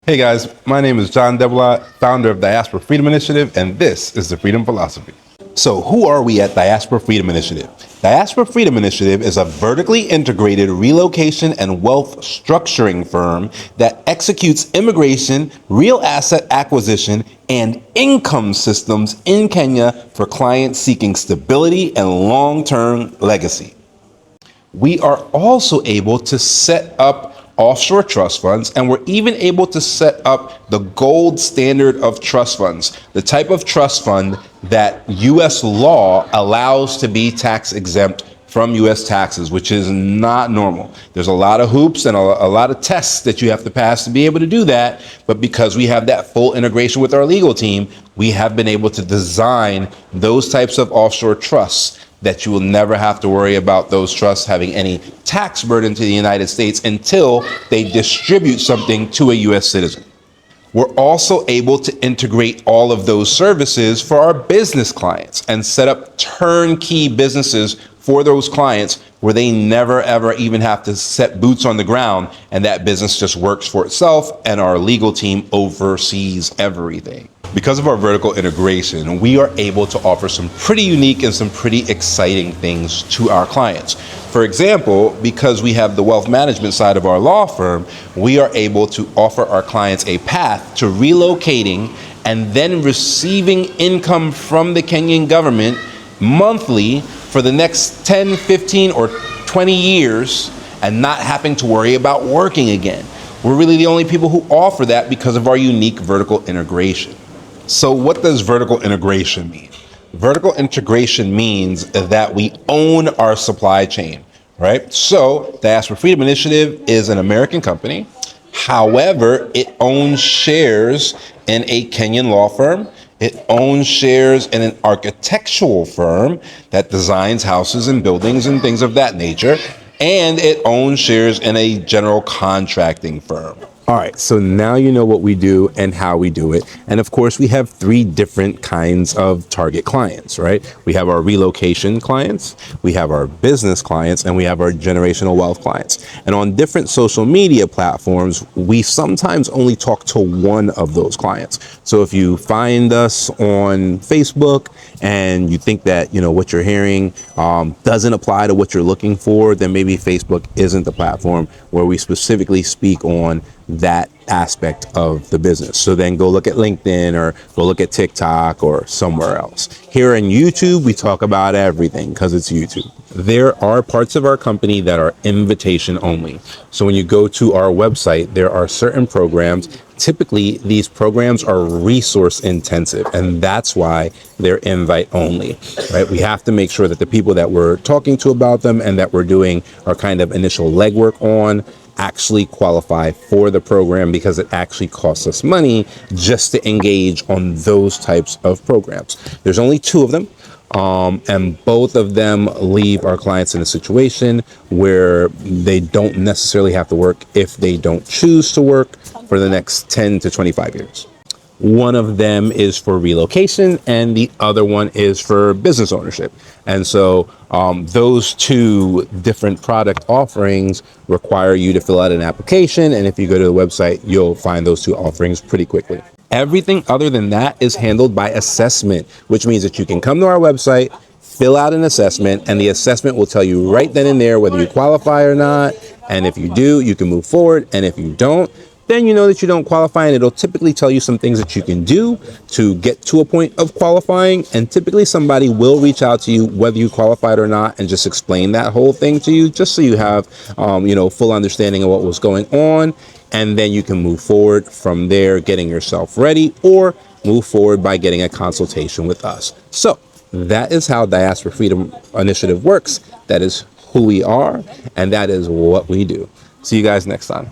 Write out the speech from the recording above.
Hey guys, my name is John Debelot, founder of Diaspora Freedom Initiative, and this is the Freedom Philosophy. So who are we at Diaspora Freedom Initiative? Diaspora Freedom Initiative is a vertically integrated relocation and wealth structuring firm that executes immigration, real asset acquisition, and income systems in Kenya for clients seeking stability and long-term legacy. We are also able to set up offshore trust funds, and we're even able to set up the gold standard of trust funds, the type of trust fund that U.S. law allows to be tax exempt from U.S. taxes, which is not normal. There's a lot of hoops and a lot of tests that you have to pass to be able to do that, but because we have that full integration with our legal team, we have been able to design those types of offshore trusts that you will never have to worry about those trusts having any tax burden to the United States until they distribute something to a U.S. citizen. We're also able to integrate all of those services for our business clients and set up turnkey businesses for those clients where they never ever even have to set boots on the ground, and that business just works for itself and our legal team oversees everything. Because of our vertical integration, we are able to offer some pretty unique and some pretty exciting things to our clients. For example, because we have the wealth management side of our law firm, we are able to offer our clients a path to relocating and then receiving income from the Kenyan government monthly for the next 10, 15, or 20 years and not having to worry about working again. We're really the only people who offer that because of our unique vertical integration. So what does vertical integration mean? Vertical integration means that we own our supply chain, right? So Diaspora Freedom Initiative is an American company. However, it owns shares in a Kenyan law firm. It owns shares in an architectural firm that designs houses and buildings and things of that nature. And it owns shares in a general contracting firm. All right, so now you know what we do and how we do it. And of course, we have three different kinds of target clients, right? We have our relocation clients, we have our business clients, and we have our generational wealth clients. And on different social media platforms, we sometimes only talk to one of those clients. So if you find us on Facebook and you think that, you know, what you're hearing doesn't apply to what you're looking for, then maybe Facebook isn't the platform where we specifically speak on that aspect of the business. So then go look at LinkedIn or go look at TikTok or somewhere else. Here on YouTube, we talk about everything because it's YouTube. There are parts of our company that are invitation only. So when you go to our website, there are certain programs. Typically, these programs are resource intensive, and that's why they're invite only, right? We have to make sure that the people that we're talking to about them and that we're doing our kind of initial legwork on actually qualify for the program, because it actually costs us money just to engage on those types of programs. There's only two of them. And both of them leave our clients in a situation where they don't necessarily have to work if they don't choose to work for the next 10 to 25 years. One of them is for relocation and the other one is for business ownership. And so those two different product offerings require you to fill out an application. And if you go to the website, you'll find those two offerings pretty quickly. Everything other than that is handled by assessment, which means that you can come to our website, fill out an assessment, and the assessment will tell you right then and there whether you qualify or not. And if you do, you can move forward. And if you don't, then you know that you don't qualify, and it'll typically tell you some things that you can do to get to a point of qualifying. And typically somebody will reach out to you whether you qualified or not and just explain that whole thing to you, just so you have full understanding of what was going on. And then you can move forward from there, getting yourself ready, or move forward by getting a consultation with us. So that is how Diaspora Freedom Initiative works. That is who we are, and that is what we do. See you guys next time.